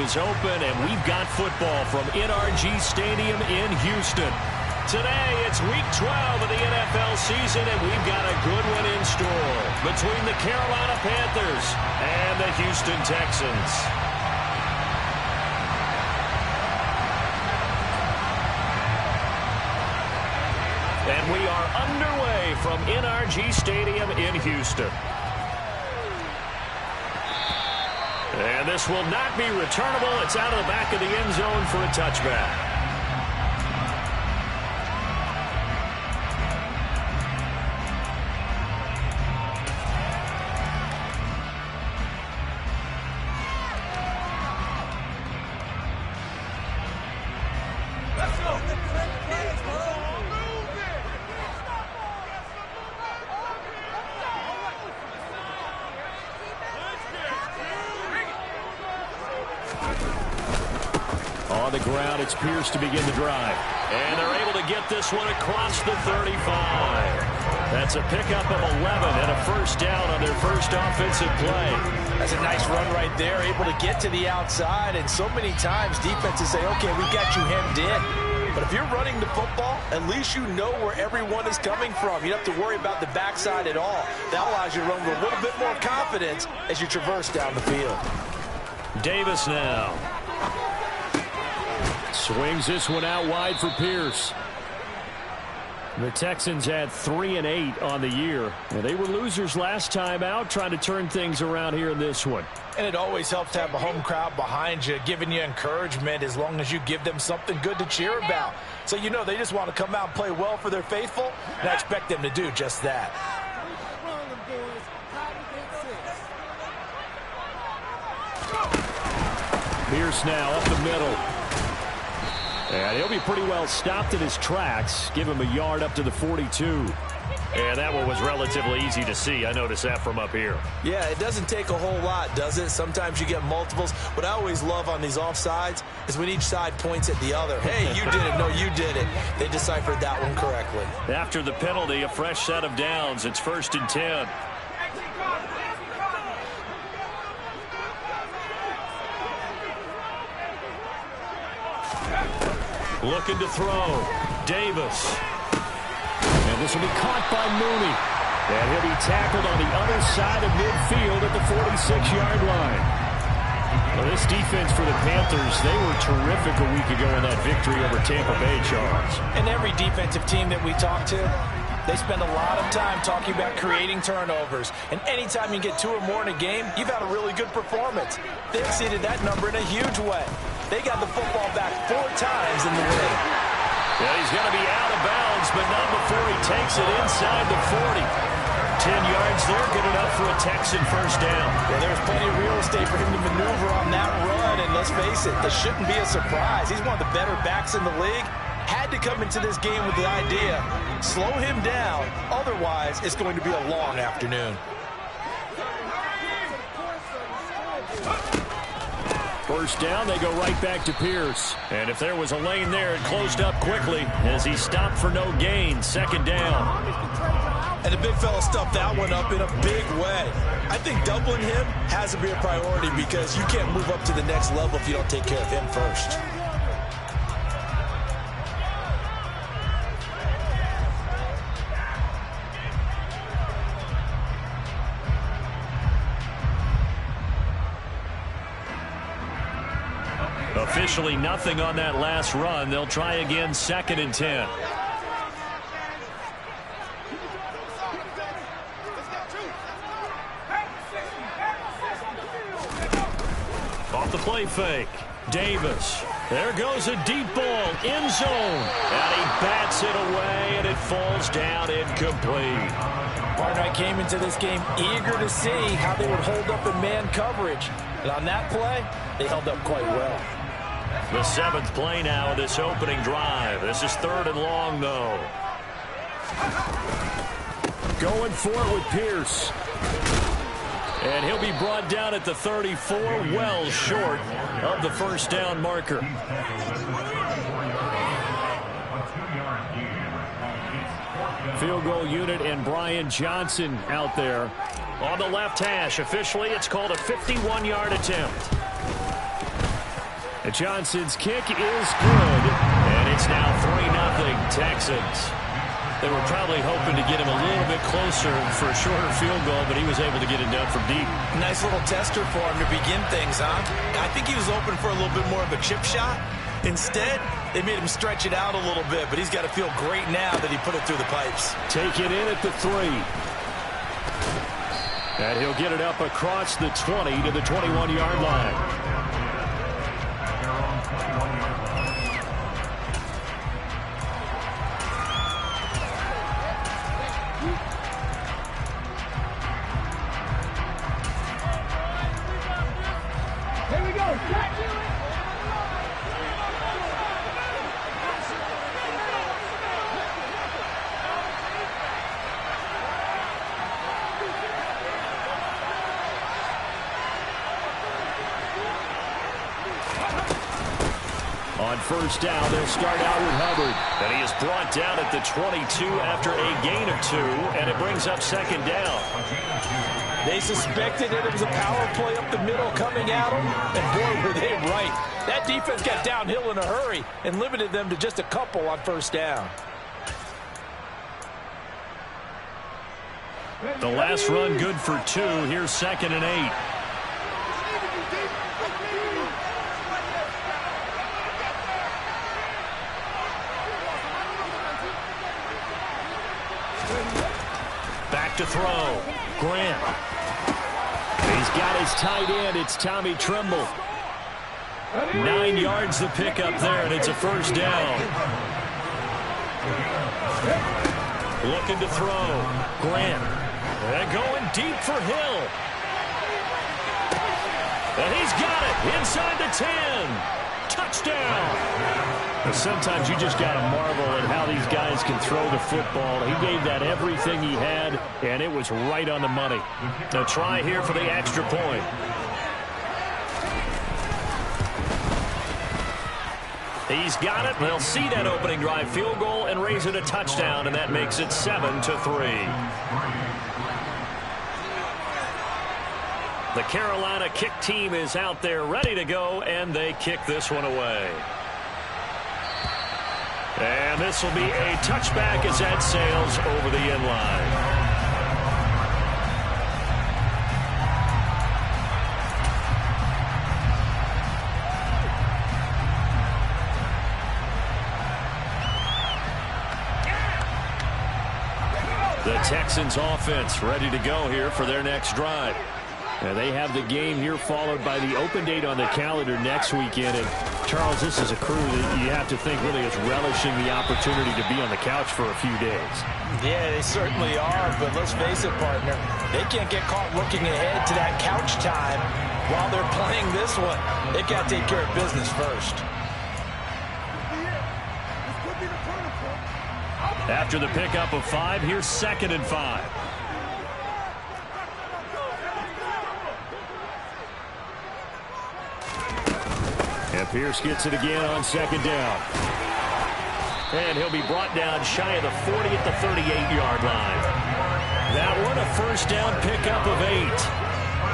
is open, and we've got football from NRG Stadium in Houston. Today, it's Week 12 of the NFL season, and we've got a good one in store between the Carolina Panthers and the Houston Texans. And we are underway from NRG Stadium in Houston. And this will not be returnable. It's out of the back of the end zone for a touchback. On the ground, it's Pierce to begin the drive. And they're able to get this one across the 35. That's a pickup of 11 and a first down on their first offensive play. That's a nice run right there, able to get to the outside. And so many times defenses say, okay, we got you hemmed in. But if you're running the football, at least you know where everyone is coming from. You don't have to worry about the backside at all. That allows you to run with a little bit more confidence as you traverse down the field. Davis now. Swings this one out wide for Pierce. The Texans had 3 and 8 on the year. Well, they were losers last time out, trying to turn things around here in this one. And it always helps to have a home crowd behind you, giving you encouragement as long as you give them something good to cheer about. So you know they just want to come out and play well for their faithful, and I expect them to do just that. Pierce now up the middle. And he'll be pretty well stopped in his tracks. Give him a yard up to the 42. And that one was relatively easy to see. I noticed that from up here. Yeah, it doesn't take a whole lot, does it? Sometimes you get multiples. What I always love on these offsides is when each side points at the other. Hey, you did it. No, you did it. They deciphered that one correctly. After the penalty, a fresh set of downs. It's 1st and 10. Looking to throw. Davis. And this will be caught by Mooney. And he'll be tackled on the other side of midfield at the 46-yard line. Well, this defense for the Panthers, they were terrific a week ago in that victory over Tampa Bay, Charles. And every defensive team that we talk to, they spend a lot of time talking about creating turnovers. And anytime you get 2 or more in a game, you've had a really good performance. They exceeded that number in a huge way. They got the football back 4 times in the win. Yeah, he's going to be out of bounds, but not before he takes it inside the 40. 10 yards there, good enough for a Texan first down. Well, there's plenty of real estate for him to maneuver on that run. And let's face it, this shouldn't be a surprise. He's one of the better backs in the league. Had to come into this game with the idea, slow him down. Otherwise, it's going to be a long afternoon. First down, they go right back to Pierce. And if there was a lane there, it closed up quickly as he stopped for no gain. 2nd down. And the big fella stuffed that one up in a big way. I think doubling him has to be a priority because you can't move up to the next level if you don't take care of him first. Officially nothing on that last run. They'll try again 2nd and 10. Off the play fake. Davis. There goes a deep ball. End zone. And he bats it away, and it falls down incomplete. Partner, I came into this game eager to see how they would hold up in man coverage. And on that play, they held up quite well. The 7th play now of this opening drive. This is 3rd and long, though. Going for it with Pierce. And he'll be brought down at the 34, well short of the first down marker. Field goal unit and Brian Johnson out there on the left hash. Officially, it's called a 51-yard attempt. And Johnson's kick is good, and it's now 3-0 Texans. They were probably hoping to get him a little bit closer for a shorter field goal, but he was able to get it done from deep. Nice little tester for him to begin things, huh? I think he was open for a little bit more of a chip shot. Instead, they made him stretch it out a little bit, but he's got to feel great now that he put it through the pipes. Take it in at the 3. And he'll get it up across the 20 to the 21-yard line. On first down, they'll start out with Hubbard. And he is brought down at the 22 after a gain of 2, and it brings up second down. They suspected it was a power play up the middle coming at them, and boy, were they right. That defense got downhill in a hurry and limited them to just a couple on first down. The last run good for 2. Here's 2nd and 8. Back to throw. Grant. He's got his tight end. It's Tommy Tremble. 9 yards to pick up there, and it's a first down. Looking to throw. Grant. And going deep for Hill. And he's got it inside the 10. Touchdown. Sometimes you just got to marvel at how these guys can throw the football. He gave that everything he had, and it was right on the money. Now try here for the extra point. He's got it. They'll see that opening drive field goal and raise it a touchdown, and that makes it 7-3. The Carolina kick team is out there ready to go, and they kick this one away. And this will be a touchback as that sails over the end line. The Texans offense ready to go here for their next drive. And they have the game here followed by the open date on the calendar next weekend. And Charles, this is a crew that you have to think really is relishing the opportunity to be on the couch for a few days. Yeah, they certainly are. But let's face it, partner, they can't get caught looking ahead to that couch time while they're playing this one. They've got to take care of business first. After the pickup of 5, here's 2nd and 5. And Pierce gets it again on 2nd down. And he'll be brought down shy of the 40 at the 38-yard line. That one a first down pickup of 8.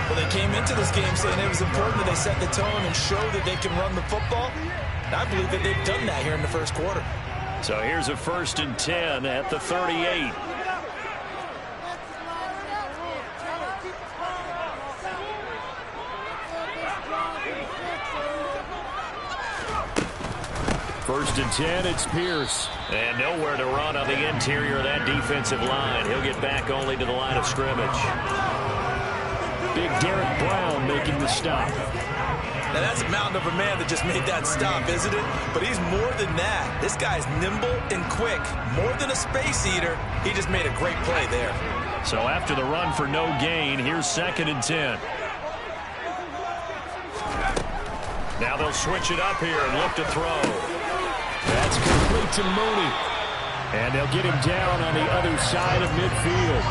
Well, they came into this game saying it was important that they set the tone and show that they can run the football. And I believe that they've done that here in the first quarter. So here's a 1st and 10 at the 38. First and 10, it's Pierce. And nowhere to run on the interior of that defensive line. He'll get back only to the line of scrimmage. Big Derek Brown making the stop. Now that's a mountain of a man that just made that stop, isn't it? But he's more than that. This guy's nimble and quick. More than a space eater, he just made a great play there. So after the run for no gain, here's 2nd and 10. Now they'll switch it up here and look to throw. That's complete to Mooney. And they'll get him down on the other side of midfield.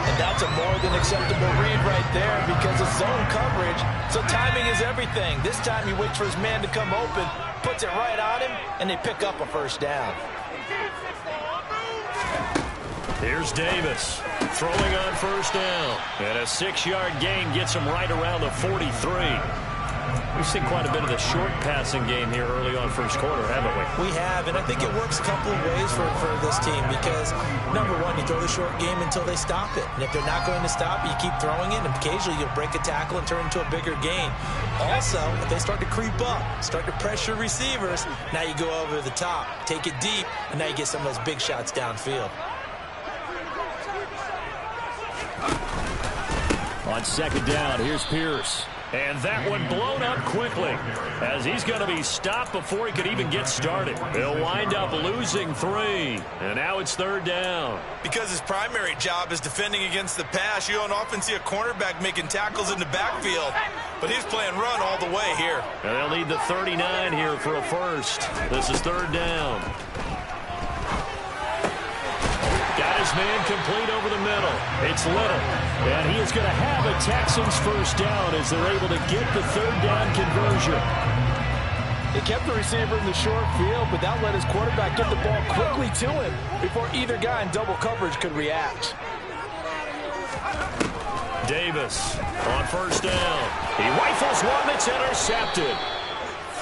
And that's a more than acceptable read right there because it's zone coverage, so timing is everything. This time he waits for his man to come open, puts it right on him, and they pick up a first down. Here's Davis throwing on first down. And a 6-yard gain gets him right around the 43. We've seen quite a bit of the short passing game here early on first quarter, haven't we? We have, and I think it works a couple of ways for this team because, number one, you throw the short game until they stop it. And if they're not going to stop it, you keep throwing it, and occasionally you'll break a tackle and turn it into a bigger gain. Also, if they start to creep up, start to pressure receivers, now you go over the top, take it deep, and now you get some of those big shots downfield. On second down, here's Pierce. And that one blown up quickly as he's going to be stopped before he could even get started. He'll wind up losing 3. And now it's third down. Because his primary job is defending against the pass, you don't often see a cornerback making tackles in the backfield. But he's playing run all the way here. And they'll need the 39 here for a first. This is third down. Got his man complete over the middle. It's Little. And he is going to have a Texans first down as they're able to get the third down conversion. They kept the receiver in the short field, but that let his quarterback get the ball quickly to him before either guy in double coverage could react. Davis on first down. He rifles one that's intercepted.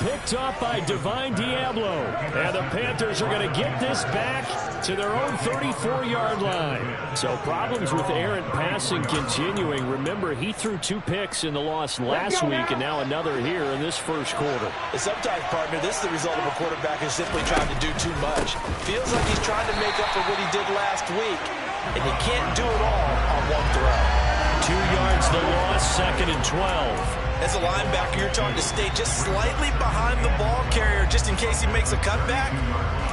Picked off by Divine Diablo. And the Panthers are going to get this back to their own 34-yard line. So problems with errant passing continuing. Remember, he threw 2 picks in the loss last week and now another here in this first quarter. And sometimes, partner, this is the result of a quarterback who's simply trying to do too much. Feels like he's trying to make up for what he did last week, and he can't do it all on one throw. 2 yards the loss, second and 12. As a linebacker, you're trying to stay just slightly behind the ball carrier just in case he makes a cutback.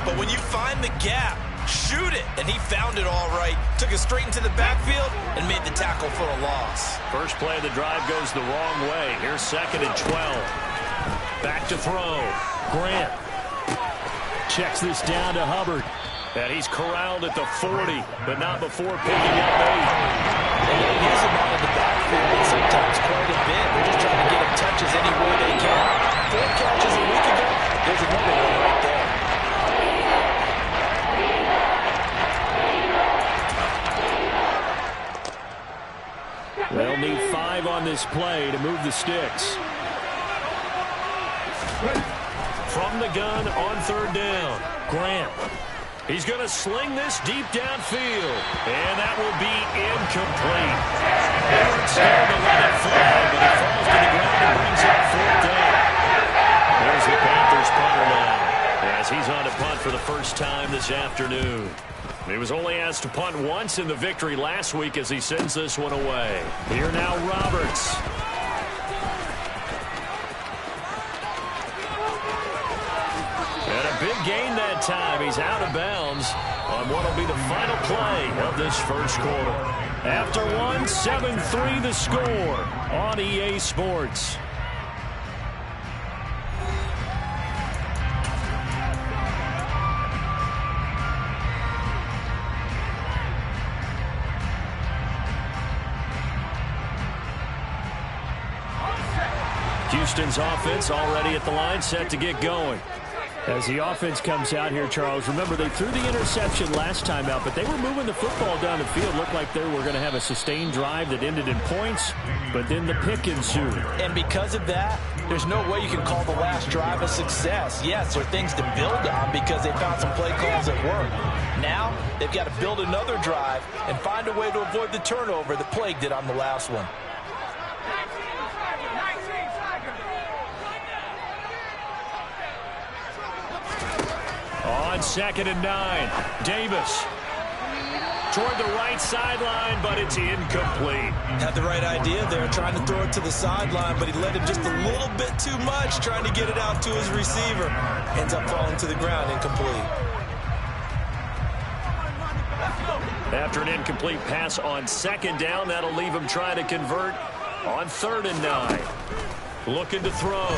But when you find the gap, shoot it. And he found it all right. Took it straight into the backfield and made the tackle for a loss. First play of the drive goes the wrong way. Here's second and 12. Back to throw. Grant checks this down to Hubbard. And he's corralled at the 40, but not before picking up 8. And they use him out of the backfield and sometimes quite a bit. They're just trying to get him touches any way they can. 4 catches a week ago. There's another one right there. They'll need 5 on this play to move the sticks. From the gun on third down, Grant. He's going to sling this deep downfield, and that will be incomplete. Everett scared to let it fly, but it falls to the ground and brings up fourth down. There's the Panthers punter now, as he's on to punt for the first time this afternoon. He was only asked to punt once in the victory last week as he sends this one away. Here now, Roberts. Big gain that time. He's out of bounds on what will be the final play of this first quarter. After one, 7-3 the score on EA Sports. Houston's offense already at the line, set to get going. As the offense comes out here, Charles, remember they threw the interception last time out, but they were moving the football down the field. Looked like they were going to have a sustained drive that ended in points, but then the pick ensued. And because of that, there's no way you can call the last drive a success. Yes, there are things to build on because they found some play calls that work. Now, they've got to build another drive and find a way to avoid the turnover that plagued it on the last one. On second and 9, Davis toward the right sideline, but it's incomplete. Had the right idea there, trying to throw it to the sideline, but he let him just a little bit too much, trying to get it out to his receiver. Ends up falling to the ground, incomplete. After an incomplete pass on second down, that'll leave him trying to convert on third and 9. Looking to throw.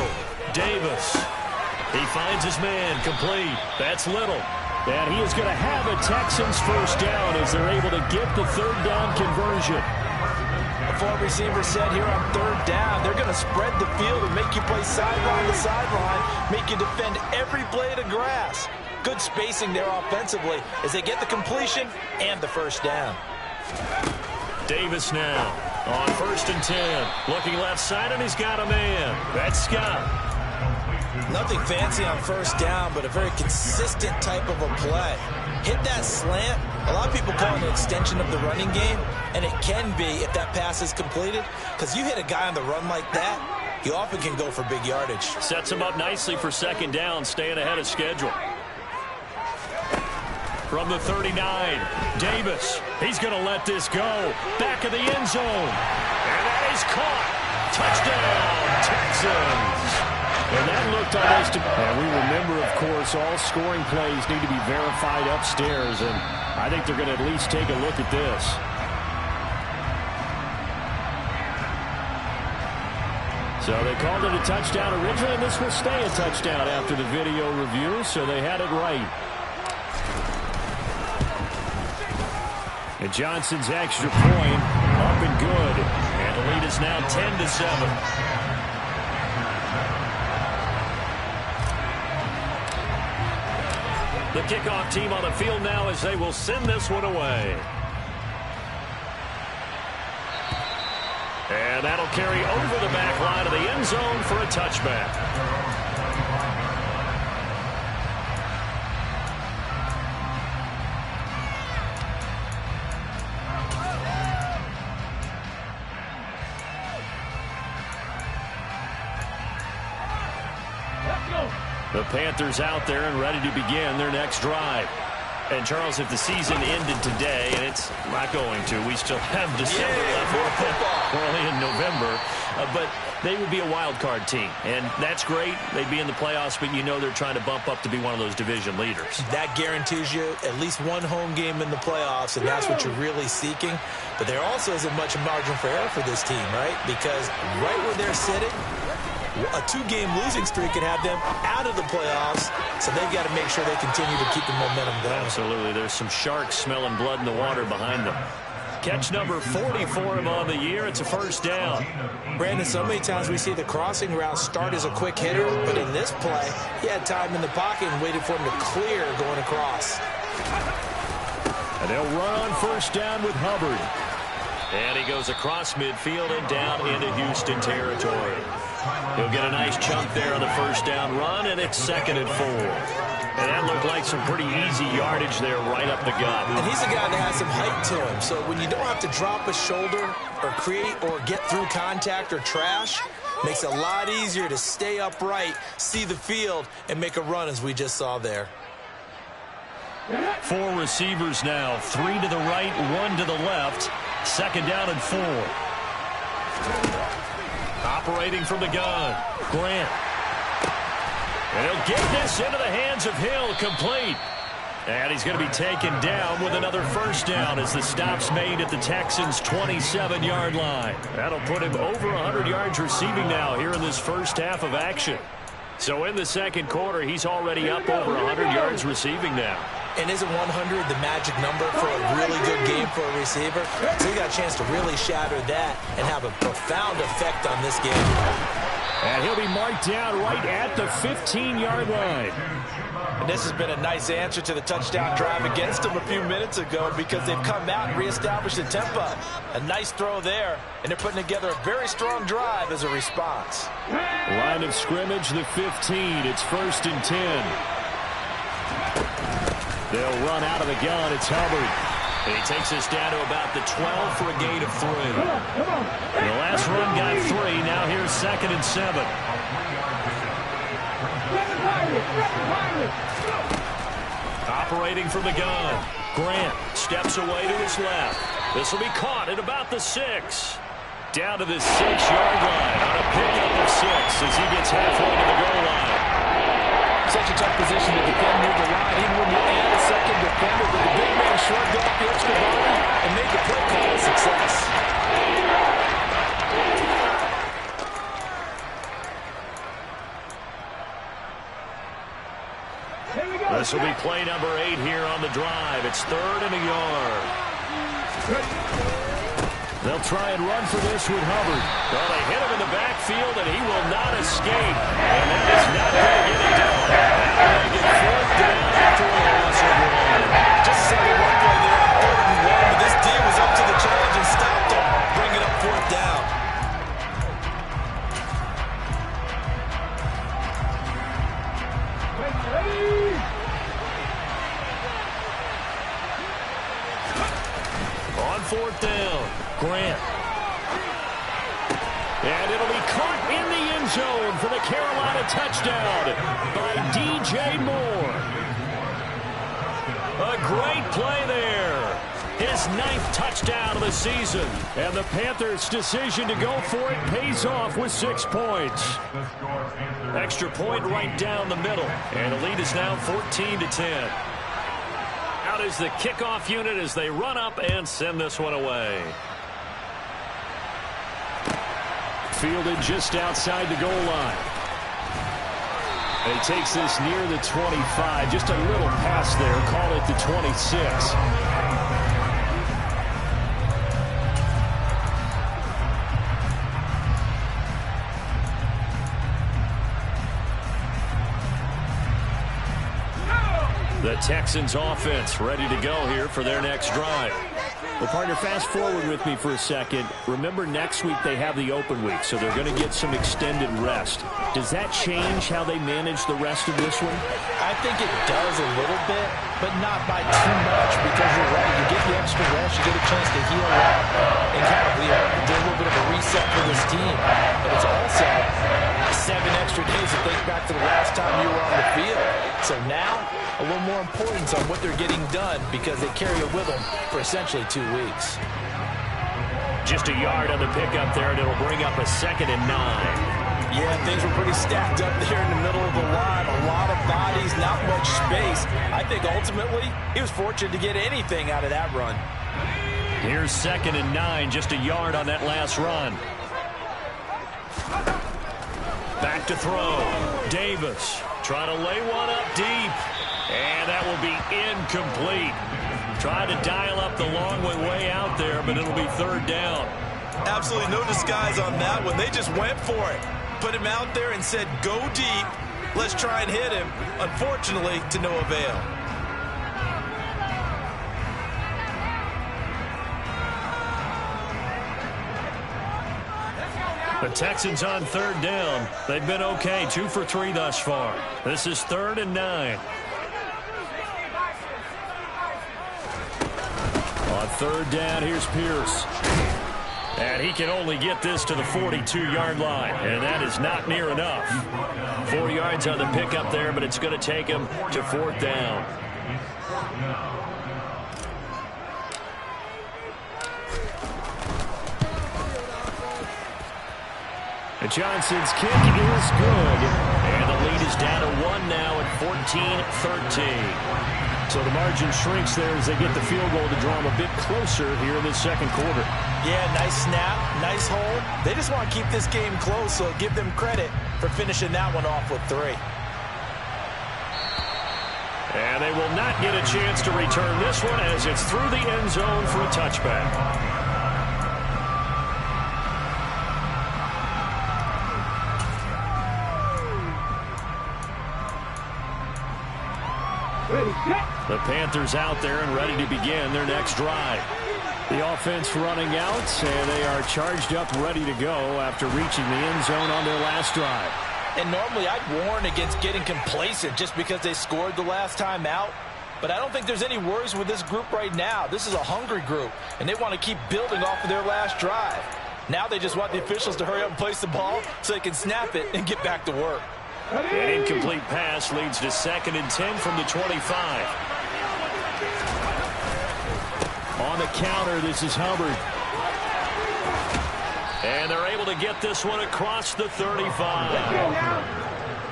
Davis. He finds his man complete. That's Little. And he is going to have a Texans first down as they're able to get the third down conversion. The 4 receivers said here on third down, they're going to spread the field and make you play sideline to sideline, make you defend every blade of grass. Good spacing there offensively as they get the completion and the first down. Davis now. On 1st and 10. Looking left side, and he's got a man. That's Scott. Nothing fancy on 1st down, but a very consistent type of a play. Hit that slant. A lot of people call it an extension of the running game, and it can be if that pass is completed, because you hit a guy on the run like that, you often can go for big yardage. Sets him up nicely for 2nd down, staying ahead of schedule. From the 39, Davis. He's going to let this go. Back of the end zone. And that is caught. Touchdown, Texans. And that looked almost... And we remember, of course, all scoring plays need to be verified upstairs. And I think they're going to at least take a look at this. So they called it a touchdown originally, and this will stay a touchdown after the video review, so they had it right. And Johnson's extra point up and good. And the lead is now 10-7. The kickoff team on the field now as they will send this one away. And that'll carry over the back line of the end zone for a touchback. The Panthers out there and ready to begin their next drive. And, Charles, if the season ended today, and it's not going to, we still have December left, early in November, but they would be a wild card team. And that's great. They'd be in the playoffs, but you know they're trying to bump up to be one of those division leaders. That guarantees you at least one home game in the playoffs, and that's what you're really seeking. But there also isn't much margin for error for this team, right? Because right where they're sitting, a 2-game losing streak could have them out of the playoffs, so they've got to make sure they continue to keep the momentum going. Absolutely. There's some sharks smelling blood in the water behind them. Catch number 40 for him on the year. It's a 1st down. Brandon, so many times we see the crossing route start as a quick hitter, but in this play, he had time in the pocket and waited for him to clear going across. And they'll run on 1st down with Hubbard. And he goes across midfield and down into Houston territory. He'll get a nice chunk there on the 1st down run, and it's 2nd and 4. And that looked like some pretty easy yardage there right up the gut. And he's a guy that has some height to him, so when you don't have to drop a shoulder or create or get through contact or trash, makes it a lot easier to stay upright, see the field, and make a run as we just saw there. 4 receivers now, 3 to the right, 1 to the left. 2nd down and 4. Operating from the gun, Grant. And he'll get this into the hands of Hill, complete. And he's going to be taken down with another 1st down as the stop's made at the Texans' 27-yard line. That'll put him over 100 yards receiving now here in this first half of action. So in the 2nd quarter, he's already up over 100 yards receiving now. And isn't 100 the magic number for a really good game for a receiver? So he got a chance to really shatter that and have a profound effect on this game. And he'll be marked down right at the 15-yard line. And this has been a nice answer to the touchdown drive against them a few minutes ago because they've come out and reestablished the tempo. A nice throw there, and they're putting together a very strong drive as a response. Line of scrimmage, the 15. It's 1st and 10. They'll run out of the gun. It's Hubbard. And he takes us down to about the 12 for a gain of 3. And the last run got 3. Now here's 2nd and 7. Operating from the gun. Grant steps away to his left. This will be caught at about the 6. Down to the 6-yard line on a pickup of 6 as he gets halfway to the goal line. Such a tough position to defend near the line, even when you add a second defender, but the big man shrugged off the extra body and made the play call a success. This will be play number 8 here on the drive. It's 3rd and a yard. They'll try and run for this with Hubbard. Well, they hit him in the backfield, and he will not escape. And that is not going to get it done. They get 4th down after a loss of 1. Just said the one play there on 3rd and 1, but this D was up to the challenge and stopped him. Bring it up 4th Grant. And it'll be caught in the end zone for the Carolina touchdown by DJ Moore. A great play there. His 9th touchdown of the season. And the Panthers' decision to go for it pays off with 6 points. Extra point right down the middle. And the lead is now 14-10. Out is the kickoff unit as they run up and send this one away. Fielded just outside the goal line. And he takes this near the 25. Just a little pass there. Call it the 26. The Texans offense ready to go here for their next drive. Well, partner, fast forward with me for a second. Remember, next week they have the open week, so they're going to get some extended rest. Does that change how they manage the rest of this one? I think it does a little bit, but not by too much, because you're right. You get the extra rest, you get a chance to heal up and kind of do a little bit of a reset for this team. But it's also 7 extra days to think back to the last time you were on the field. So now, a little more importance on what they're getting done because they carry it with them for essentially 2 weeks. Just a yard on the pickup there, and it'll bring up a 2nd and 9. Yeah, things were pretty stacked up there in the middle of the line. A lot of bodies, not much space. I think ultimately he was fortunate to get anything out of that run. Here's 2nd and 9, just a yard on that last run. Back to throw. Davis trying to lay one up deep. And that will be incomplete. Trying to dial up the long way out there, but it'll be 3rd down. Absolutely no disguise on that one. They just went for it. Put him out there and said, go deep. Let's try and hit him. Unfortunately, to no avail. The Texans on 3rd down. They've been okay, 2 for 3 thus far. This is 3rd and 9. On 3rd down, here's Pierce. And he can only get this to the 42-yard line, and that is not near enough. 4 yards on the pickup there, but it's going to take him to 4th down. And Johnson's kick is good, and the lead is down to 1 now at 14-13. So the margin shrinks there as they get the field goal to draw them a bit closer here in the 2nd quarter. Yeah, nice snap, nice hold. They just want to keep this game close, so give them credit for finishing that one off with 3. And they will not get a chance to return this one as it's through the end zone for a touchback. The Panthers out there and ready to begin their next drive. The offense running out, and they are charged up, ready to go after reaching the end zone on their last drive. And normally I'd warn against getting complacent just because they scored the last time out. But I don't think there's any worries with this group right now. This is a hungry group, and they want to keep building off of their last drive. Now they just want the officials to hurry up and place the ball so they can snap it and get back to work. An incomplete pass leads to 2nd and 10 from the 25. On the counter, this is Hubbard. And they're able to get this one across the 35.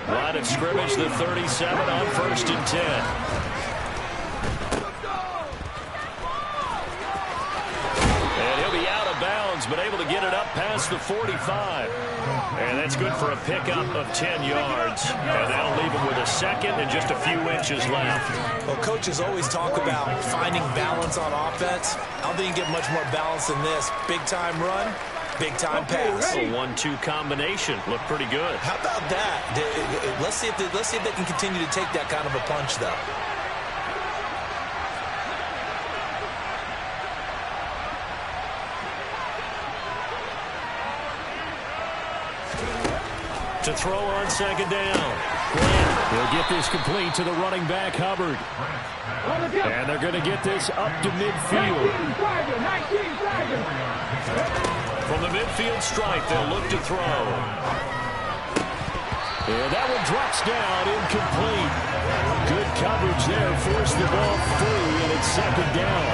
Line of scrimmage, the 37 on 1st and 10. And he'll be out of bounds, but able to get it up past the 45. And that's good for a pickup of 10 yards. And that'll leave him with a 2nd and just a few inches left. Well, coaches always talk about finding balance on offense. I don't think you get much more balance than this. Big-time run, big-time pass. A 1-2 combination. Looked pretty good. How about that? Let's see if they can continue to take that kind of a punch, though. To throw on 2nd down. Grant, he'll They'll get this complete to the running back, Hubbard. And they're going to get this up to midfield. From the midfield stripe, they'll look to throw. And that one drops down, incomplete. Good coverage there, forced the ball free, and it's second down.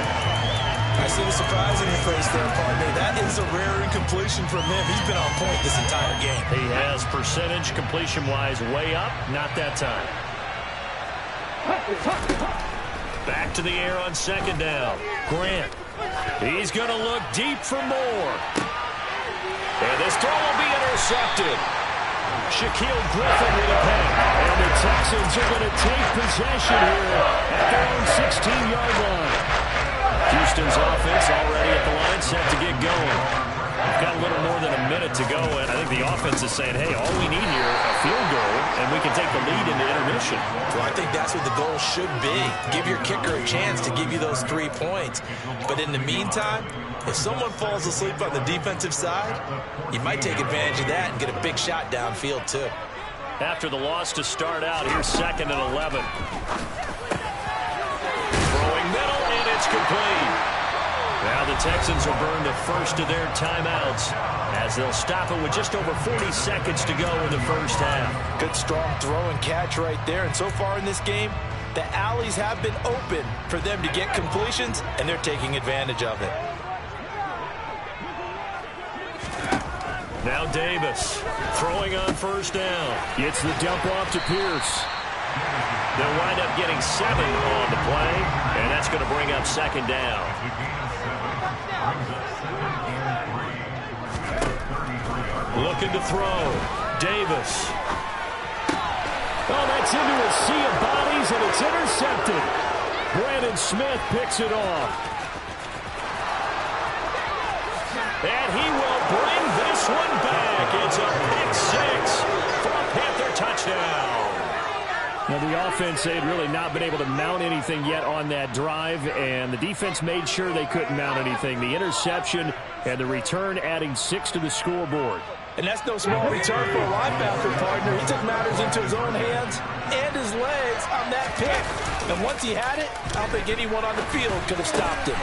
I see the surprise in your face there, partner. That is a rare incompletion from him. He's been on point this entire game. He has percentage completion-wise way up, not that time. Back to the air on second down. Grant. He's going to look deep for more. And this throw will be intercepted. Shaquille Griffin with a pick. And the Texans are going to take possession here at their own 16-yard line. Houston's offense already at the line, set to get going. We've got a little more than a minute to go, and I think the offense is saying, hey, all we need here, a field goal, and we can take the lead into intermission. Well, I think that's what the goal should be. Give your kicker a chance to give you those 3 points. But in the meantime, if someone falls asleep on the defensive side, you might take advantage of that and get a big shot downfield, too. After the loss to start out, here's 2nd and 11. Throwing middle, and it's complete. Now the Texans will burn the first of their timeouts as they'll stop it with just over 40 seconds to go in the first half. Good strong throw and catch right there. And so far in this game, the alleys have been open for them to get completions, and they're taking advantage of it. Now Davis throwing on first down. Gets the dump off to Pierce. They'll wind up getting 7 on the play, and that's going to bring up second down. Looking to throw. Davis. Oh, that's into a sea of bodies, and it's intercepted. Brandon Smith picks it off. And he will bring this one back. It's a pick 6 for a Panther touchdown. Now, the offense, they had really not been able to mount anything yet on that drive, and the defense made sure they couldn't mount anything. The interception and the return adding 6 to the scoreboard. And that's no small return for a linebacker, partner. He took matters into his own hands and his legs on that pick. And once he had it, I don't think anyone on the field could have stopped him.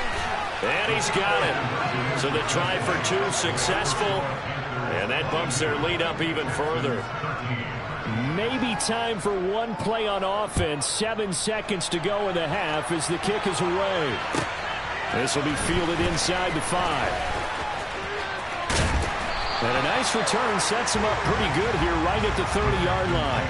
And he's got it. So the try for 2 successful, and that bumps their lead up even further. Maybe time for one play on offense. 7 seconds to go in the half as the kick is away. This will be fielded inside the 5. And a nice return sets him up pretty good here right at the 30-yard line.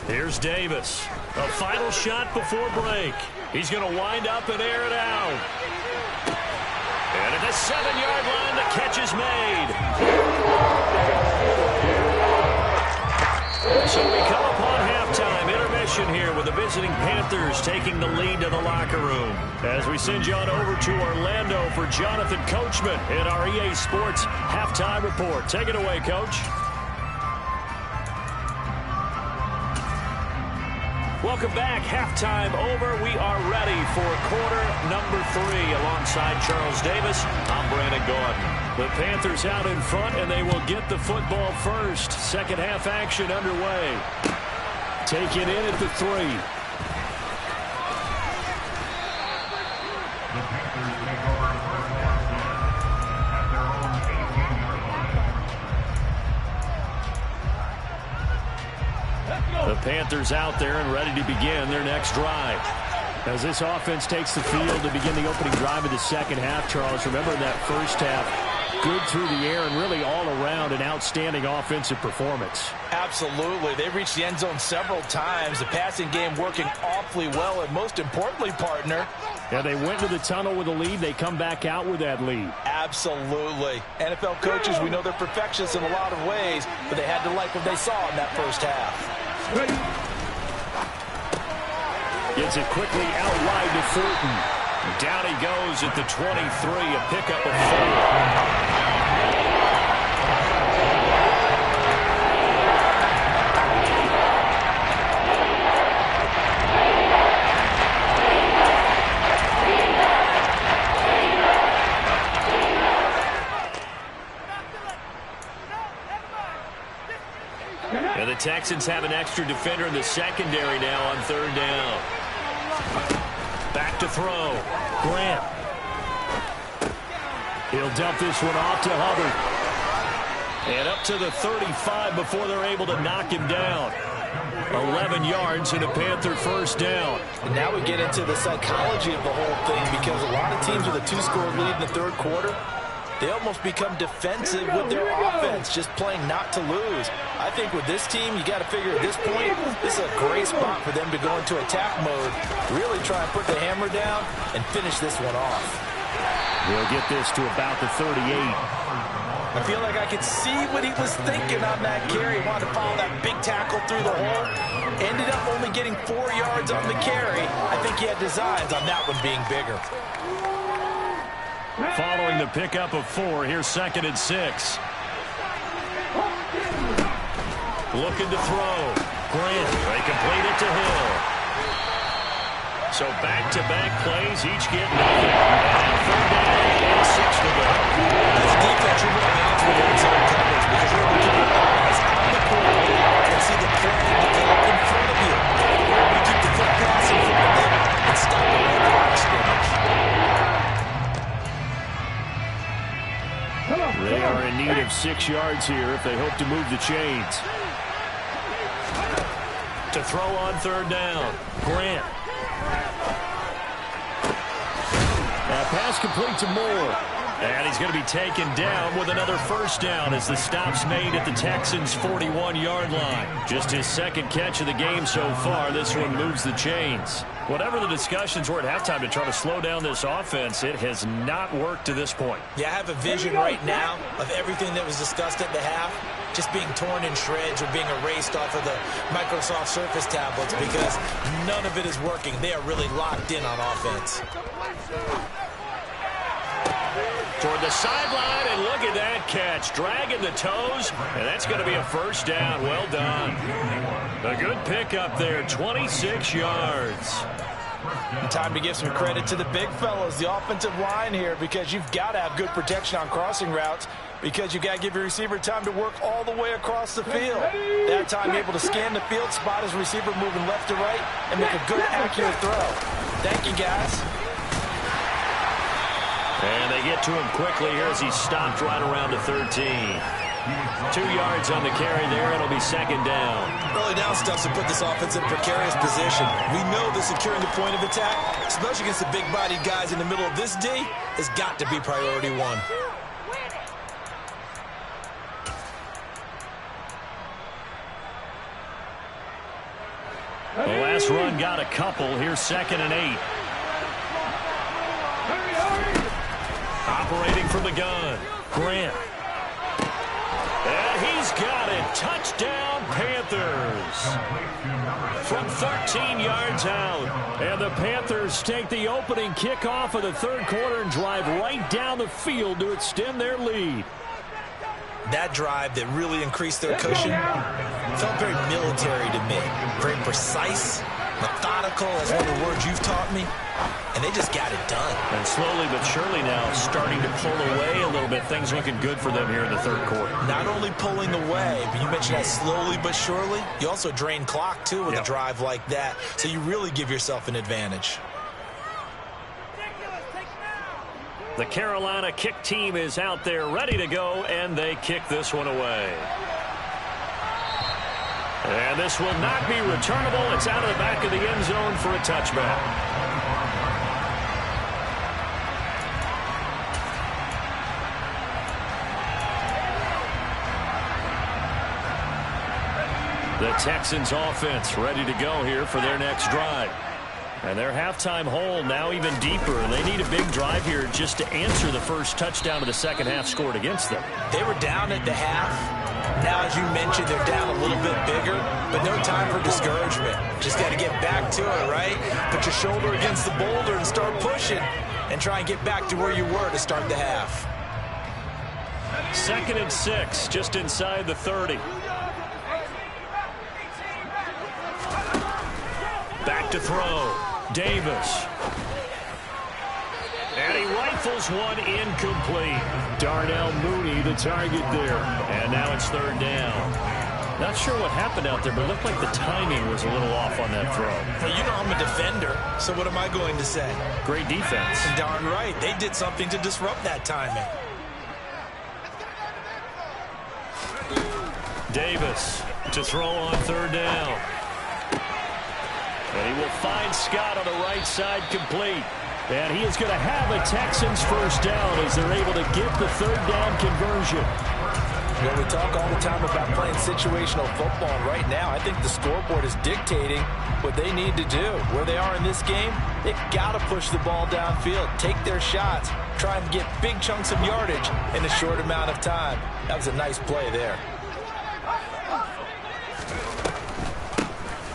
Here's Davis. A final shot before break. He's going to wind up and air it out. And at the 7-yard line, the catch is made. So we come upon halftime intermission here with the visiting Panthers taking the lead to the locker room. As we send you on over to Orlando for Jonathan Coachman in our EA Sports halftime report. Take it away, Coach. Welcome back. Halftime over. We are ready for quarter number 3 alongside Charles Davis. I'm Brandon Gordon. The Panthers out in front, and they will get the football first. Second half action underway. Taken in at the 3. The Panthers out there and ready to begin their next drive. As this offense takes the field to begin the opening drive of the second half, Charles, remember that first half, good through the air and really all around an outstanding offensive performance. Absolutely. They reached the end zone several times. The passing game working awfully well, and most importantly, partner, yeah, they went to the tunnel with a lead. They come back out with that lead. Absolutely. NFL coaches, we know they're perfectionists in a lot of ways, but they had to like what they saw in that first half. Gets it quickly out wide to Fulton. Down he goes at the 23, a pickup of 4. And the Texans have an extra defender in the secondary now on third down. Back to throw. Grant. He'll dump this one off to Hubbard. And up to the 35 before they're able to knock him down. 11 yards and a Panther first down. And now we get into the psychology of the whole thing, because a lot of teams with a 2-score lead in the third quarter, they almost become defensive with their offense, just playing not to lose. I think with this team, you got to figure at this point, this is a great spot for them to go into attack mode, really try and put the hammer down and finish this one off. We'll get this to about the 38. I feel like I could see what he was thinking on that carry. He wanted to follow that big tackle through the hole. Ended up only getting 4 yards on the carry. I think he had designs on that one being bigger. Following the pickup of 4, here's 2nd and 6. Looking to throw. Grant, they complete it to Hill. So back-to-back plays, each get nothing. And 3rd down and 6 to go. This defense, you're going to have to its own coverage, because you're able to keep your eyes on the quarterback and see the play develop in front of you. You keep the quick pass in front of them and stop the run the line of scrimmage. They are in need of 6 yards here if they hope to move the chains. To throw on 3rd down. Grant. That pass complete to Moore. And he's going to be taken down with another first down as the stop's made at the Texans' 41-yard line. Just his 2nd catch of the game so far. This one moves the chains. Whatever the discussions were at halftime to try to slow down this offense, it has not worked to this point. Yeah, I have a vision right now of everything that was discussed at the half just being torn in shreds or being erased off of the Microsoft Surface tablets, because none of it is working. They are really locked in on offense. Toward the sideline, and look at that catch. Dragging the toes, and that's going to be a first down. Well done. A good pickup there, 26 yards. And time to give some credit to the big fellows, the offensive line here, because you've got to have good protection on crossing routes, because you've got to give your receiver time to work all the way across the field. That time, able to scan the field, spot his receiver moving left to right, and make a good, accurate throw. Thank you, guys. And they get to him quickly here as he stopped right around the 13. 2 yards on the carry there. It'll be 2nd down. Early down stuff to put this offense in a precarious position. We know that securing the point of attack, especially against the big-bodied guys in the middle of this D, has got to be priority 1. The last run got a couple. Here's 2nd and 8. Operating from the gun, Grant. And he's got it. Touchdown, Panthers. From 13 yards out. And the Panthers take the opening kickoff of the third quarter and drive right down the field to extend their lead. That drive that really increased their cushion felt very military to me. Very precise, methodical, as one of the words you've taught me. And they just got it done. And slowly but surely now starting to pull away a little bit. Things looking good for them here in the third quarter. Not only pulling away, but you mentioned that slowly but surely. You also drain clock, too, with a drive like that. So you really give yourself an advantage. The Carolina kick team is out there ready to go, and they kick this one away. And this will not be returnable. It's out of the back of the end zone for a touchback. The Texans offense ready to go here for their next drive. And their halftime hole now even deeper, and they need a big drive here just to answer the first touchdown of the second half scored against them. They were down at the half. Now, as you mentioned, they're down a little bit bigger, but no time for discouragement. Just got to get back to it, right? Put your shoulder against the boulder and start pushing and try and get back to where you were to start the half. 2nd and 6, just inside the 30. Back to throw. Davis. And he rifles one incomplete. Darnell Mooney the target there. And now it's 3rd down. Not sure what happened out there, but it looked like the timing was a little off on that throw. Well, you know I'm a defender, so what am I going to say? Great defense. Darn right. They did something to disrupt that timing. Davis to throw on third down. And he will find Scott on the right side complete. And he is going to have a Texans first down as they're able to get the third down conversion. Well, we talk all the time about playing situational football. And right now, I think the scoreboard is dictating what they need to do. Where they are in this game, they've got to push the ball downfield, take their shots, try and get big chunks of yardage in a short amount of time. That was a nice play there.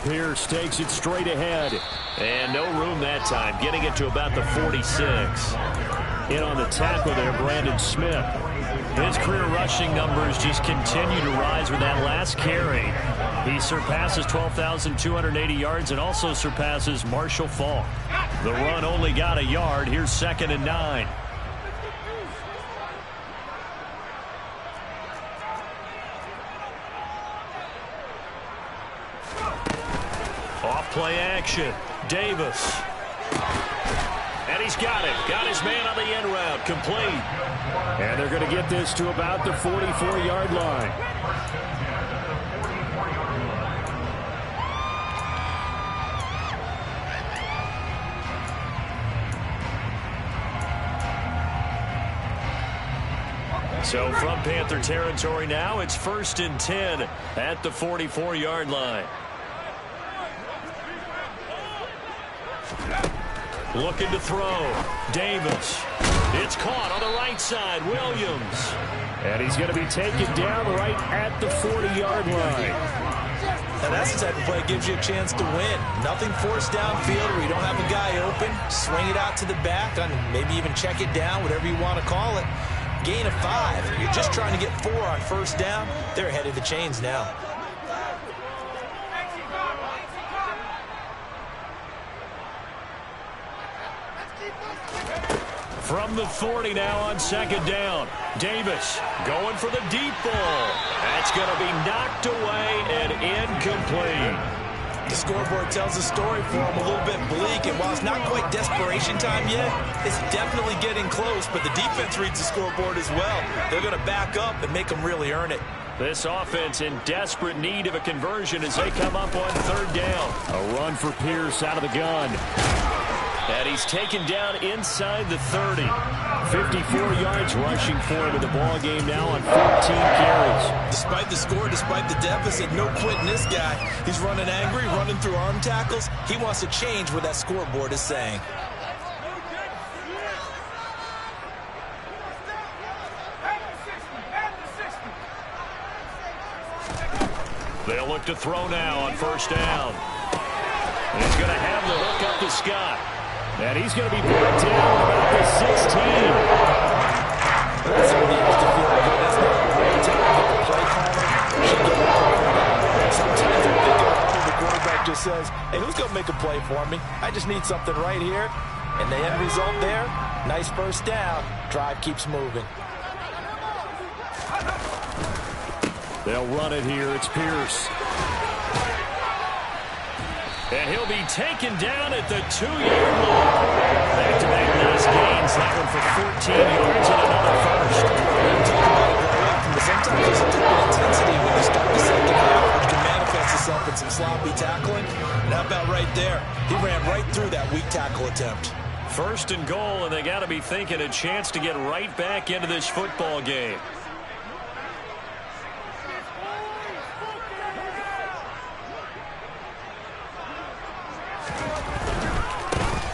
Pierce takes it straight ahead. And no room that time, getting it to about the 46. In on the tackle there, Brandon Smith. His career rushing numbers just continue to rise with that last carry. He surpasses 12,280 yards and also surpasses Marshall Faulk. The run only got a yard. Here's 2nd and 9. Off play action. Davis. And he's got it. Got his man on the end route. Complete. And they're going to get this to about the 44-yard line. So from Panther territory now, it's 1st and 10 at the 44-yard line. Looking to throw. Davis. It's caught on the right side. Williams. And he's going to be taken down right at the 40-yard line. Now that's the type of play that gives you a chance to win. Nothing forced downfield where you don't have a guy open. Swing it out to the back and maybe even check it down, whatever you want to call it. Gain of 5. You're just trying to get 4 on first down. They're ahead of the chains now. From the 40 now on 2nd down. Davis going for the deep ball. That's going to be knocked away and incomplete. The scoreboard tells the story for him a little bit bleak, and while it's not quite desperation time yet, it's definitely getting close, but the defense reads the scoreboard as well. They're going to back up and make them really earn it. This offense in desperate need of a conversion as they come up on 3rd down. A run for Pierce out of the gun. And he's taken down inside the 30. 54 yards rushing for him in the ball game now on 14 carries. Despite the score, despite the deficit, no quitting this guy. He's running angry, running through arm tackles. He wants to change what that scoreboard is saying. They'll look to throw now on 1st down. And he's going to have the hook up to Scott. And he's going to be brought down about the 16. That's what he has to feel good, isn't it? Every time you get the play caller, you should get it. Sometimes I'm thinking the quarterback just says, hey, who's going to make a play for me? I just need something right here. And the end result there, nice first down. Drive keeps moving. They'll run it here. It's Pierce. And he'll be taken down at the 2-yard line. Back-to-back nice gains. That one for 14 yards and another first. Sometimes there's a different intensity when you start the second half, which can manifest itself in some sloppy tackling. And how about right there? He ran right through that weak tackle attempt. 1st and goal, and they got to be thinking a chance to get right back into this football game.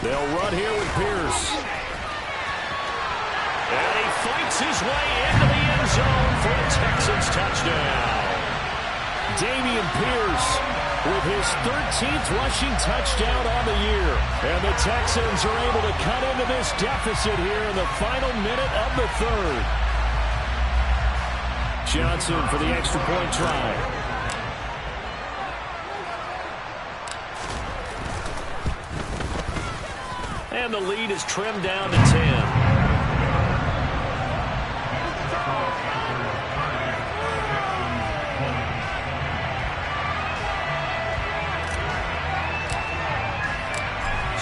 They'll run here with Pierce. And he fights his way into the end zone for a Texans touchdown. Dameon Pierce with his 13th rushing touchdown on the year. And the Texans are able to cut into this deficit here in the final minute of the 3rd. Johnson for the extra point try. And the lead is trimmed down to 10.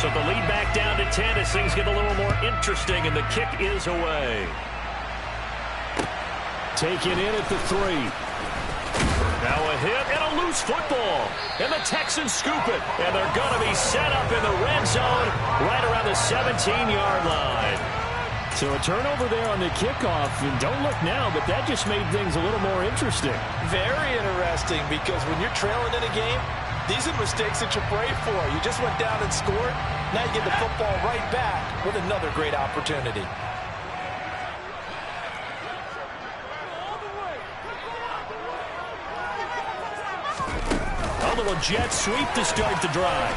So the lead back down to 10 as things get a little more interesting, and the kick is away. Taken in at the 3. Now a hit and a loose football. And the Texans scoop it. And they're going to be set up in the red zone right around the 17-yard line. So a turnover there on the kickoff. And don't look now, but that just made things a little more interesting. Very interesting, because when you're trailing in a game, these are mistakes that you pray for. You just went down and scored. Now you get the football right back with another great opportunity. A little jet sweep to start the drive.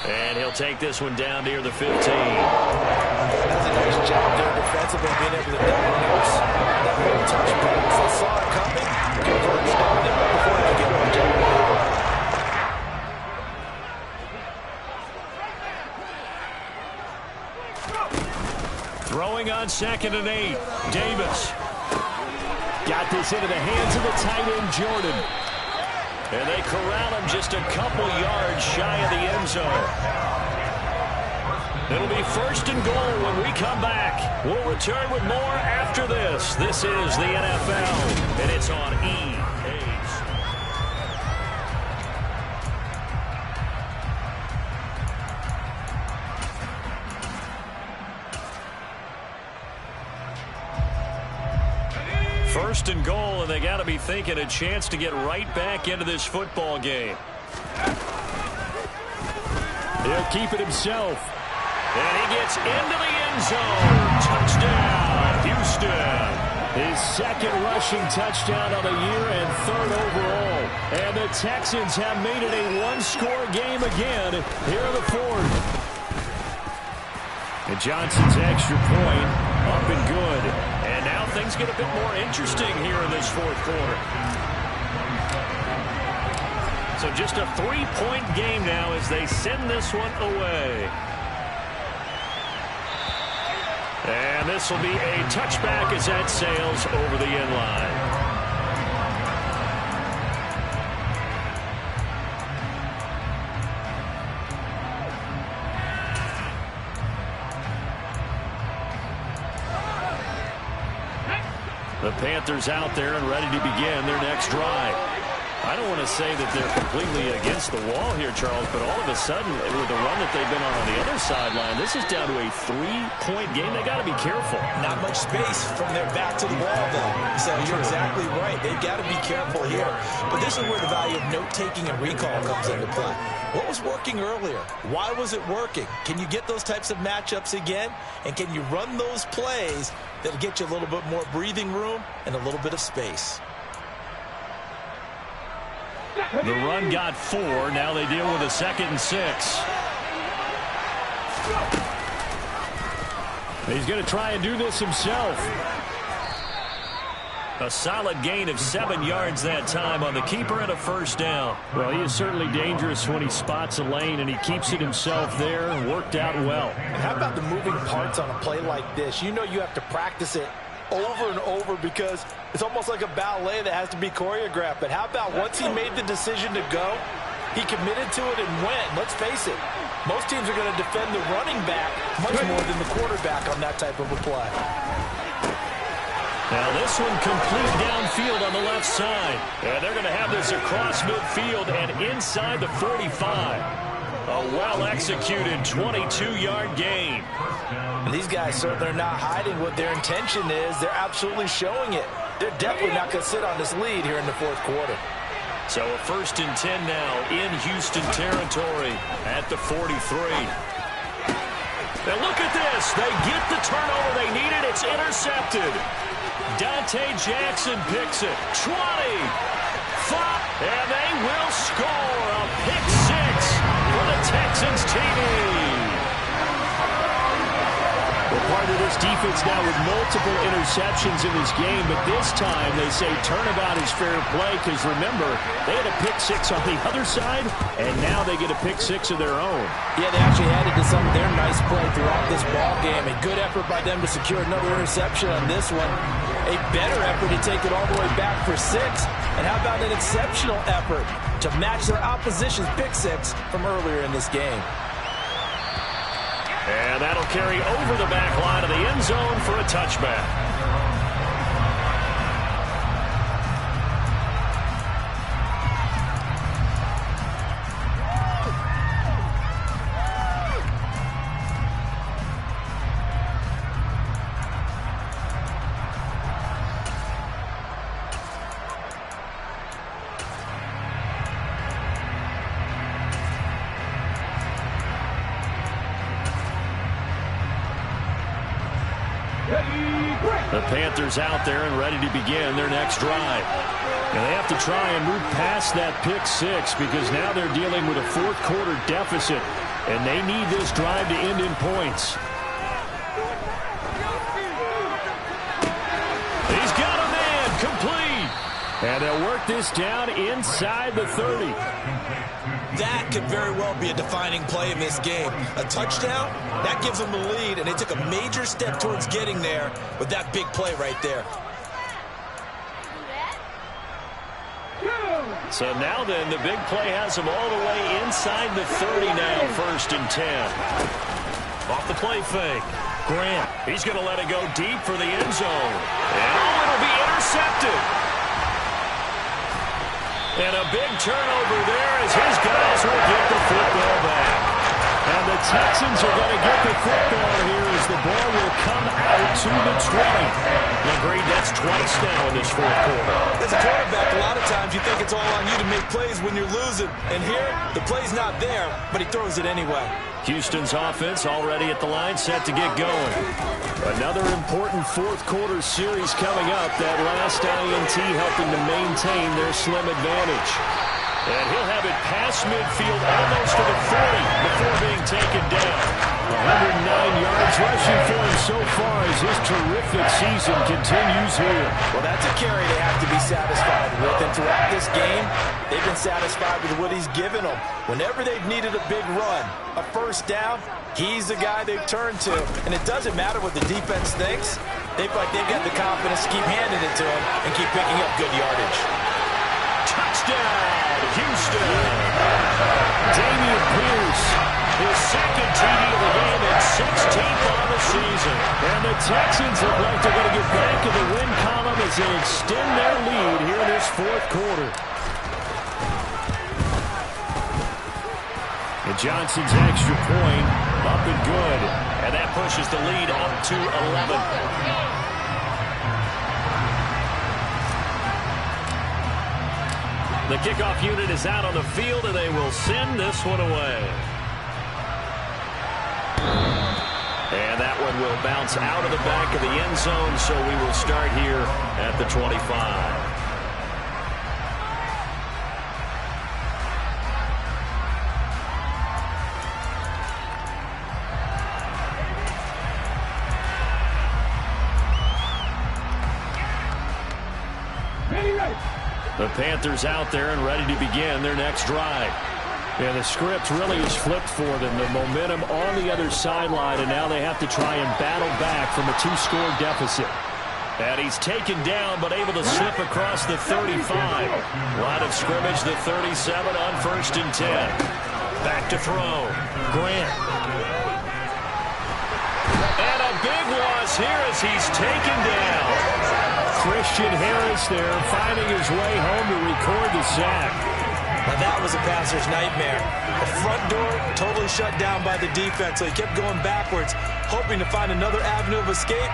And he'll take this one down near the 15. That's a nice job there defensively, being able to diagnose that little touch pass. They saw it coming, converged on it before they could get one down. Throwing on 2nd and 8. Davis. Got this into the hands of the tight end, Jordan. And they corral him just a couple yards shy of the end zone. It'll be 1st and goal when we come back. We'll return with more after this. This is the NFL, and it's on EA. First and goal, and they got to be thinking a chance to get right back into this football game. He'll keep it himself. And he gets into the end zone. Touchdown, Houston. His 2nd rushing touchdown of the year and 3rd overall. And the Texans have made it a one-score game again here in the 4th. And Johnson's extra point up and good. And now things get a bit more interesting here in this 4th quarter. So just a 3-point game now as they send this one away. And this will be a touchback as that sails over the end line. The Panthers out there and ready to begin their next drive. I don't want to say that they're completely against the wall here, Charles, but all of a sudden, with the run that they've been on the other sideline, this is down to a 3-point game. They got to be careful. Not much space from their back to the wall, though. So you're exactly right. They've got to be careful here. But this is where the value of note-taking and recall comes into play. What was working earlier? Why was it working? Can you get those types of matchups again? And can you run those plays that'll get you a little bit more breathing room and a little bit of space? The run got 4. Now they deal with a 2nd and 6. He's going to try and do this himself. A solid gain of 7 yards that time on the keeper and a 1st down. Well, he is certainly dangerous when he spots a lane, and he keeps it himself there and worked out well. And how about the moving parts on a play like this? You know you have to practice it over and over because it's almost like a ballet that has to be choreographed. But how about once he made the decision to go, he committed to it and went. Let's face it, most teams are going to defend the running back much more than the quarterback on that type of a play. Now this one complete downfield on the left side. And they're going to have this across midfield and inside the 45. A well-executed 22-yard gain. And these guys certainly are not hiding what their intention is. They're absolutely showing it. They're definitely not going to sit on this lead here in the 4th quarter. So a 1st and 10 now in Houston territory at the 43. Now look at this. They get the turnover they needed. It's intercepted. Dante Jackson picks it. 20. 5. And they will score a pick 6 for the Texans TD. Well, part of this defense now with multiple interceptions in this game, but this time they say turnabout is fair play because, remember, they had a pick 6 on the other side, and now they get a pick 6 of their own. Yeah, they actually added to some of their nice play throughout this ball game. A good effort by them to secure another interception on this one. A better effort to take it all the way back for 6. And how about an exceptional effort to match their opposition's pick 6 from earlier in this game? And that'll carry over the back line of the end zone for a touchback. The Panthers out there and ready to begin their next drive. And they have to try and move past that pick six because now they're dealing with a fourth quarter deficit, and they need this drive to end in points. He's got a man complete. And they'll work this down inside the 30. That could very well be a defining play in this game. A touchdown, that gives them the lead, and they took a major step towards getting there with that big play right there. So now then, the big play has them all the way inside the 30 now, 1st and 10. Off the play fake. Grant, he's going to let it go deep for the end zone. And it'll be intercepted. And a big turnover there as his guys will get the football back. And the Texans are going to get the football here as the ball will come out to the 20. Agreed, that's twice now in this fourth quarter. As a quarterback, a lot of times you think it's all on you to make plays when you're losing. And here, the play's not there, but he throws it anyway. Houston's offense already at the line, set to get going. Another important fourth quarter series coming up. That last INT helping to maintain their slim advantage. And he'll have it past midfield almost to the 40 before being taken down. 109 yards rushing for him so far as his terrific season continues here. Well, that's a carry they have to be satisfied with. And throughout this game, they've been satisfied with what he's given them. Whenever they've needed a big run, a first down, he's the guy they've turned to. And it doesn't matter what the defense thinks. They feel like they've got the confidence to keep handing it to him and keep picking up good yardage. Touchdown, Houston. Damian Pierce, his second TD of the game and 16th on the season. And the Texans look like they're going to get back in the win column as they extend their lead here in this fourth quarter. And Johnson's extra point up and good. And that pushes the lead up to 11. The kickoff unit is out on the field, and they will send this one away. And that one will bounce out of the back of the end zone, so we will start here at the 25. The Panthers out there and ready to begin their next drive. And the script really is flipped for them. The momentum on the other sideline, and now they have to try and battle back from a 2-score deficit. And he's taken down, but able to slip across the 35. Line of scrimmage, the 37 on 1st and 10. Back to throw. Grant. And a big loss here as he's taken down. Christian Harris there finding his way home to record the sack. Now that was a passer's nightmare. The front door totally shut down by the defense, so he kept going backwards, hoping to find another avenue of escape.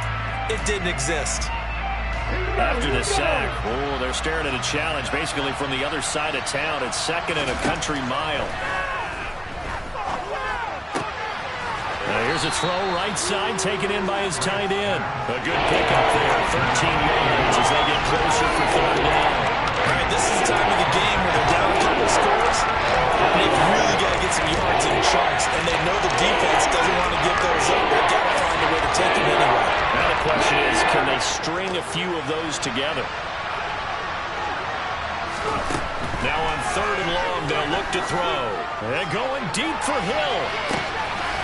It didn't exist. After the sack, they're staring at a challenge basically from the other side of town. It's 2nd and a country mile. Here's a throw right side taken in by his tight end. A good pickup there, 13 yards as they get closer for 3rd down. All right, this is the time of the game where they're down a couple scores. They've really got to get some yards in chunks, and they know the defense doesn't want to give those up. They've got to find a way to take them anyway. Now the question is, can they string a few of those together? Now on 3rd and long, they'll look to throw. And going deep for Hill.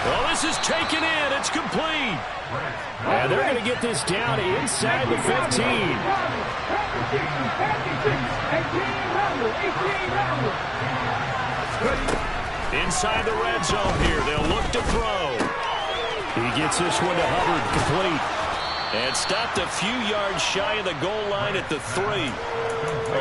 Well, this is taken in. It's complete. And they're going to get this down inside the 15. Inside the red zone here. They'll look to throw. He gets this one to Hubbard, complete. And stopped a few yards shy of the goal line at the 3.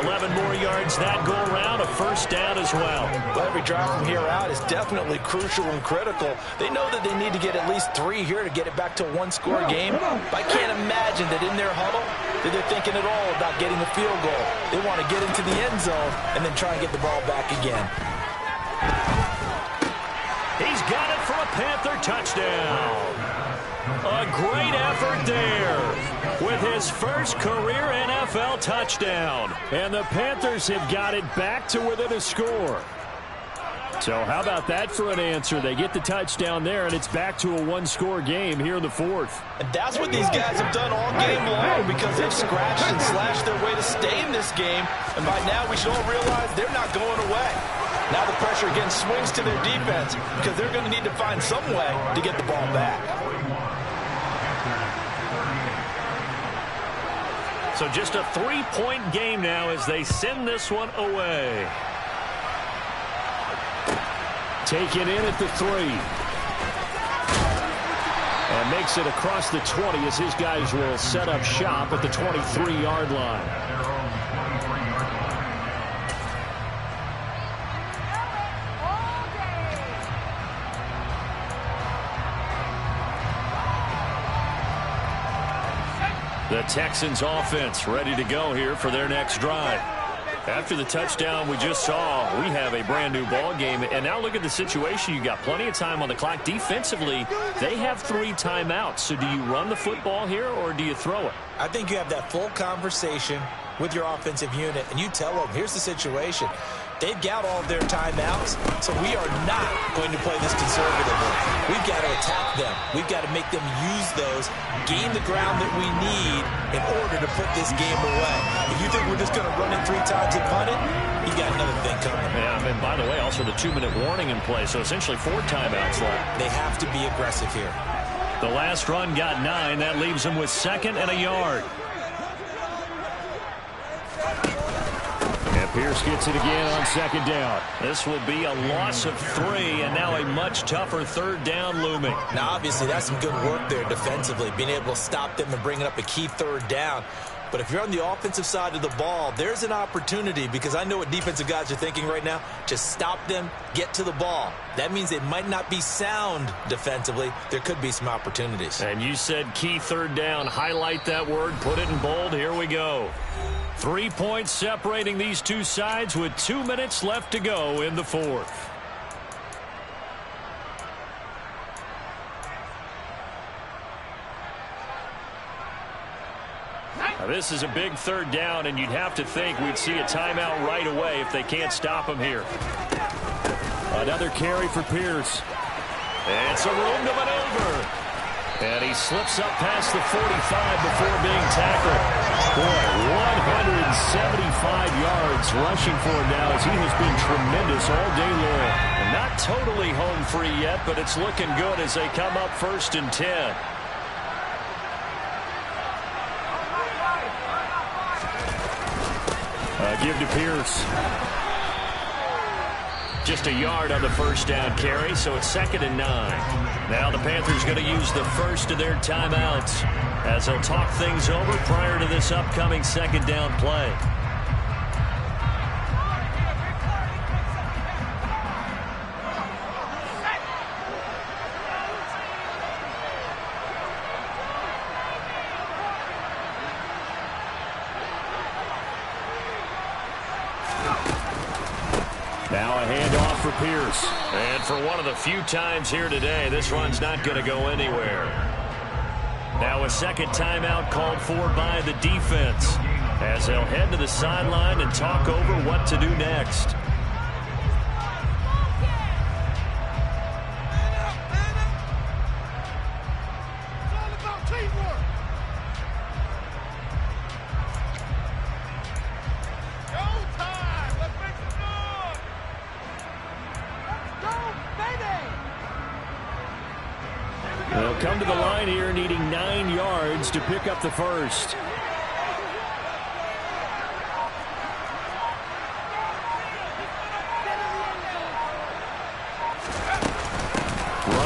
11 more yards that go around, a first down as well. Well, every drive from here out is definitely crucial and critical. They know that they need to get at least 3 here to get it back to a one-score game. But I can't imagine that in their huddle that they're thinking at all about getting a field goal. They want to get into the end zone and then try and get the ball back again. He's got it for a Panther touchdown. A great effort there with his first career NFL touchdown. And the Panthers have got it back to within a score. So how about that for an answer? They get the touchdown there, and it's back to a one-score game here in the 4th. And that's what these guys have done all game long because they've scratched and slashed their way to stay in this game. And by now we should all realize they're not going away. Now the pressure again swings to their defense because they're going to need to find some way to get the ball back. So just a 3-point game now as they send this one away. Taken in at the 3. And makes it across the 20 as his guys will set up shop at the 23-yard line. The Texans offense ready to go here for their next drive. After the touchdown we just saw, we have a brand new ball game. And now look at the situation. You got plenty of time on the clock. Defensively, they have 3 timeouts. So do you run the football here or do you throw it? I think you have that full conversation with your offensive unit, and you tell them, here's the situation. They've got all of their timeouts, so we are not going to play this conservatively. We've got to attack them. We've got to make them use those, gain the ground that we need in order to put this game away. If you think we're just going to run it 3 times and punt it, you got another thing coming. Yeah, and by the way, also the 2-minute warning in play, so essentially 4 timeouts left. They have to be aggressive here. The last run got 9. That leaves them with 2nd and a yard. Pierce gets it again on 2nd down. This will be a loss of 3, and now a much tougher 3rd down looming. Now, obviously, that's some good work there defensively, being able to stop them and bringing up a key 3rd down. But if you're on the offensive side of the ball, there's an opportunity, because I know what defensive guys are thinking right now. Just stop them, get to the ball. That means they might not be sound defensively. There could be some opportunities. And you said key 3rd down. Highlight that word, put it in bold. Here we go. 3 points separating these two sides with 2 minutes left to go in the 4th. Now this is a big 3rd down, and you'd have to think we'd see a timeout right away if they can't stop him here. Another carry for Pierce. It's a room to maneuver. And he slips up past the 45 before being tackled. Boy, 175 yards rushing for him now as he has been tremendous all day long. And not totally home free yet, but it's looking good as they come up 1st and 10. Give to Pierce. Just a yard on the 1st down carry, so it's 2nd and 9. Now the Panthers going to use the first of their timeouts as they'll talk things over prior to this upcoming 2nd down play. Now a handoff for Pierce. And for one of the few times here today, this run's not going to go anywhere. Now a 2nd timeout called for by the defense as they'll head to the sideline and talk over what to do next. They'll come to the line here needing 9 yards to pick up the first.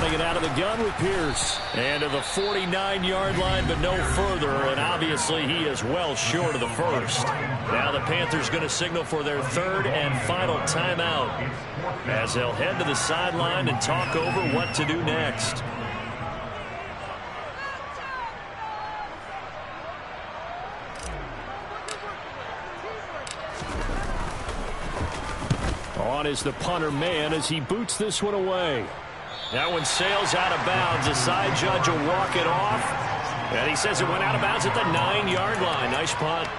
rolling it out of the gun with Pierce. And to the 49-yard line, but no further. And obviously, he is well short of the first. Now the Panthers going to signal for their third and final timeout, as they'll head to the sideline and talk over what to do next. On is the punter man as he boots this one away. That one sails out of bounds. The side judge will walk it off. And he says it went out of bounds at the 9-yard line. Nice punt.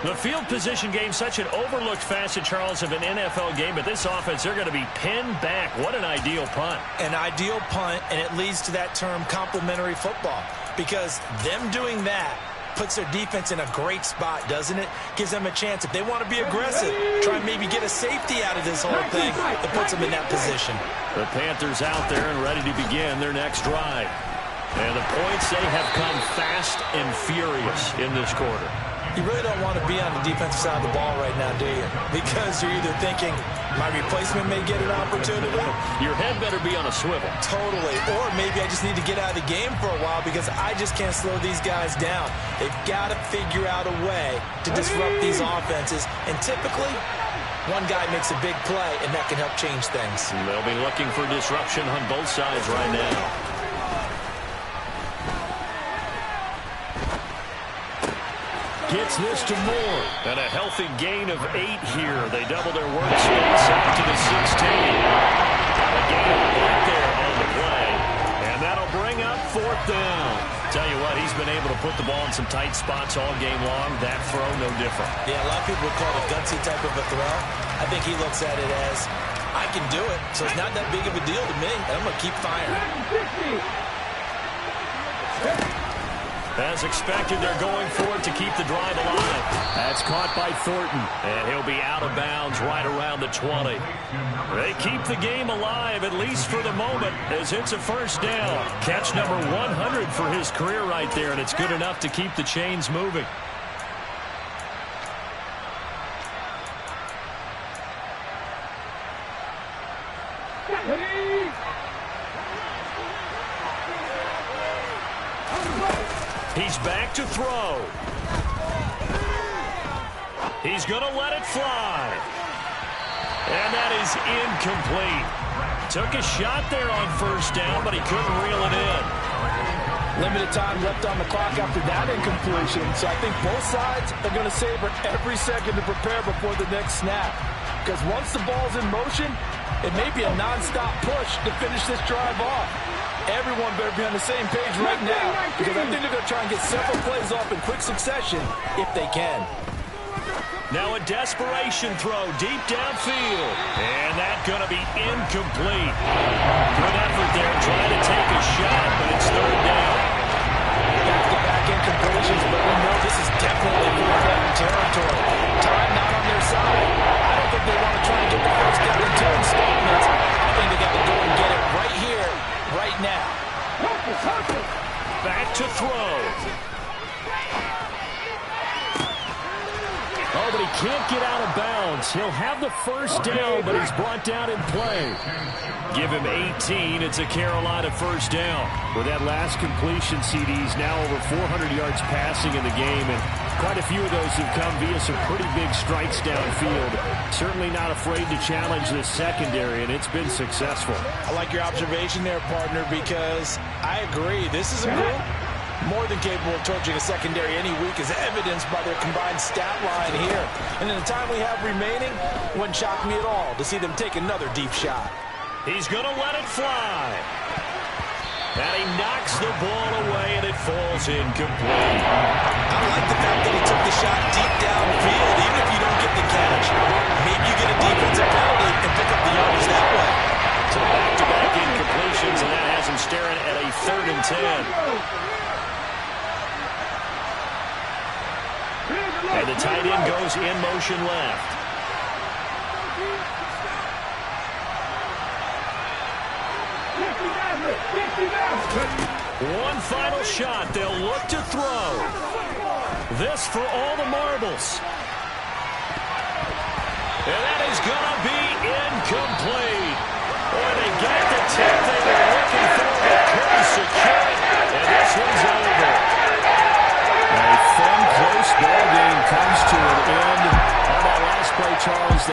The field position game, such an overlooked facet, Charles, of an NFL game. But this offense, they're going to be pinned back. What an ideal punt. An ideal punt, and it leads to that term complementary football. Because them doing that puts their defense in a great spot, doesn't it? Gives them a chance. If they want to be aggressive, try and maybe get a safety out of this whole thing, it puts them in that position. The Panthers out there and ready to begin their next drive. And the points, they have come fast and furious in this quarter. You really don't want to be on the defensive side of the ball right now, do you? Because you're either thinking, my replacement may get an opportunity. Your head better be on a swivel. Totally. Or maybe I just need to get out of the game for a while because I just can't slow these guys down. They've got to figure out a way to disrupt these offenses. And typically, one guy makes a big play, and that can help change things. They'll be looking for disruption on both sides right now. Gets this to Moore. And a healthy gain of 8 here. They double their workspace out to the 16. A gain of 8 there on the play. And that'll bring up 4th down. Tell you what, he's been able to put the ball in some tight spots all game long. That throw, no different. Yeah, a lot of people would call it a gutsy type of a throw. I think he looks at it as, I can do it, so it's not that big of a deal to me, and I'm going to keep firing. As expected, they're going for it to keep the drive alive. That's caught by Thornton, and he'll be out of bounds right around the 20. They keep the game alive, at least for the moment, as it's a first down. Catch number 100 for his career right there, and it's good enough to keep the chains moving. He's back to throw. He's going to let it fly. And that is incomplete. Took a shot there on first down, but he couldn't reel it in. Limited time left on the clock after that incompletion. So I think both sides are going to savor every second to prepare before the next snap. Because once the ball's in motion, it may be a nonstop push to finish this drive off. Everyone better be on the same page right now, because I think they're going to try and get several plays off in quick succession if they can. Now a desperation throw deep downfield. And that's going to be incomplete. Good effort there trying to take a shot, but it's 3rd down. Back-to-back incompletions, but we know this is definitely fourth-down territory. Time not on their side. I don't think they want to try and get the first down in 2 installments. I think they got to go and get it right here, right now. Back to throw. Oh, but he can't get out of bounds. He'll have the first down, but he's brought down in play. Give him 18. It's a Carolina first down. With that last completion, CD's now over 400 yards passing in the game, and quite a few of those have come via some pretty big strikes downfield. Certainly not afraid to challenge the secondary, and it's been successful. I like your observation there, partner, because I agree. This is a group more than capable of torching a secondary any week, as evidenced by their combined stat line here. And in the time we have remaining, wouldn't shock me at all to see them take another deep shot. He's going to let it fly. And he knocks the ball away, and it falls incomplete. I like the fact that he took the shot deep downfield, even if you don't get the catch. Maybe you get a defensive penalty and pick up the yardage that way. So back-to-back incompletions, and that has him staring at a 3rd and 10. And the tight end goes in motion left. One final shot. They'll look to throw. This for all the marbles. And that is going to be incomplete. Boy, they got the tip they were looking for. secure.